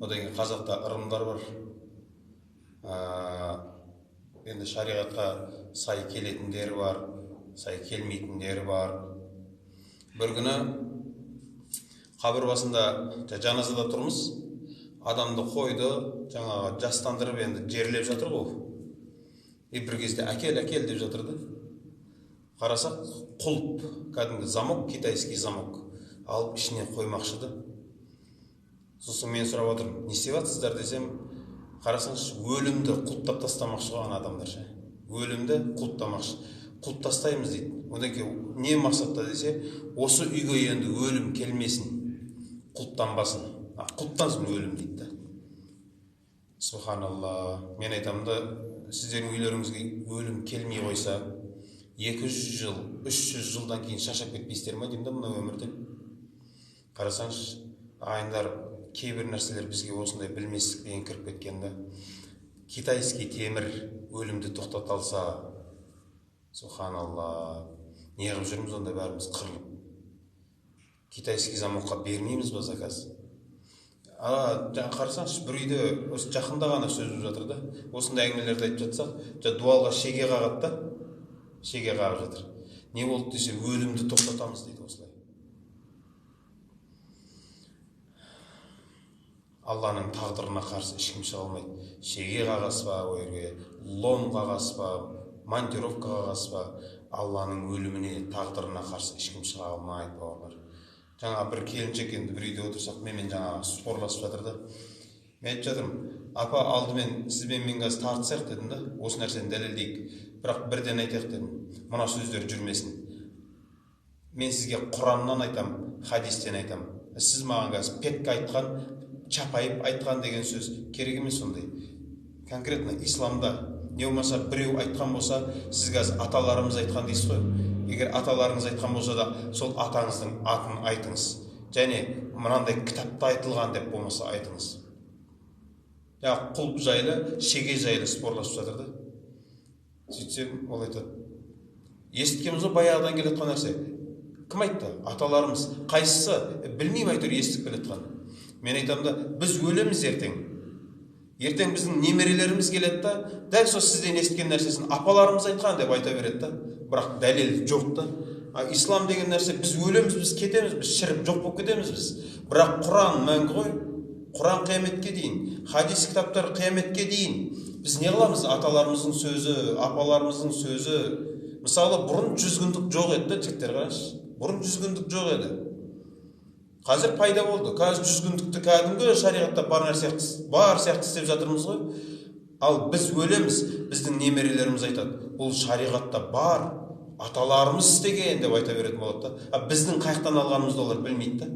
Одан кейін қазақта ырымдар бар. Енді шариғатқа сай келетіндері бар, сай келмейтіндері бар. Бір күні қабір басында жаназада тұрмыз. Адамды қойды, жаңағы жастандырып енді жерлеп жатыр ғой. Бір кезде әкел деп жатырды. Қарасақ, құлып, кәдімгі замок, китайский замок алып ішіне қоймақшыды. Сосын мен сұрап отырмын, не істеп жатсыздар десем, қарасаңыз, өлімді құлттап тастамақшы қойған адамдар. Өлімді құлттамақшы. Құлт тастаймыз дейді. Одан кейін не мақсатта десе, осы үйге енді өлім келмесін, құлттанбасын. Құлттансын өлім дейді. Субханалла. Мен айтамын да, сіздердің үйлеріңізге өлім келмей қойса, 200 жыл, 300 жылдан кейін шашап кетпейсіздер ме деймін да мына өмірден. Қарасаңыз, ағайындар, кейбір нәрселер бізге осындай білместікпен кіріп кеткен да. Китайский темір өлімді тоқтата алса, субханалла, не қылып жүрміз онда бәріміз қырылып. Китайский замокқа бермейміз ба заказ? Қарасаңыз, бір үйде осы жақында ғана сөз жатыр да. Осындай әңгімелерді айтып жатсақ, дуалға шеге қағады да. Шеге қағып жатыр. Не болды десе, өлімді тоқтатамыз дейді осылай. Алланың тағдырына қарсы ешкім шыға алмайды. Шеге қағасы ба, лом қағасы ба, монтировка қағасы ба, Алланың өліміне, тағдырына қарсы ешкім шыға алмайды бауырлар. Жаңа бір келіншек енді бір үйде отырсақ, менімен жаңа спорласып жатыр да. Мен айтып жатырмын, апа, алдымен сізбен мен қазір тартысайық дедім да, осы нәрсені дәлелдейік. Бірақ бірден айтайық дедім, мына сөздер жүрмесін. Мен сізге Құраннан айтам, хадистен айтам. Сіз маған қазір петка айтқан, чапайып айтқан деген сөз керек емес сондай. Конкретно исламда не болмаса біреу айтқан болса, сіз қазір аталарымыз айтқан дейсіз ғой. Егер аталарыңыз айтқан болса да, сол атаңыздың атын айтыңыз. Және мынандай кітапта айтылған деп болмаса айтыңыз. Құлып жайлы, шеге жайлы спорласып жатыр да. Сөйтсем, ол айтады. Естіткеніміз ғой баяғыдан келетқан нәрсе. Кім айтты? Аталарымыз. Қайсысы? Білмеймін айтыр естіп келетқан. Мен айтам да, біз өлеміз ертең. Ертең біздің немерелеріміз келеді да, дәл сол сізден естіген нәрсесін апаларымыз айтқан деп айта береді да. Бірақ дәлел жоқ та. Ислам деген нәрсе, біз өлеміз, біз кетеміз, біз шіріп жоқ болып кетеміз біз. Бірақ Құран мәңгі ғой. Құран қияметке дейін, хадис кітаптар қияметке дейін. Біз не қыламыз? Аталарымыздың сөзі, апаларымыздың сөзі. Мысалы, бұрын 100 күндік жоқ еді, жігіттер қарашы. Бұрын 100 күндік жоқ еді. Қазір пайда болды. Қазір 100 күндікті кәдімгі шариғатта бар сияқты істеп жатырмыз ғой. Ал біз өлеміз, біздің немерелеріміз айтады. Бұл шариғатта бар, аталарымыз істеген деп айта беретін болады да. Біздің қаяқтан алғанымызды олар білмейді да.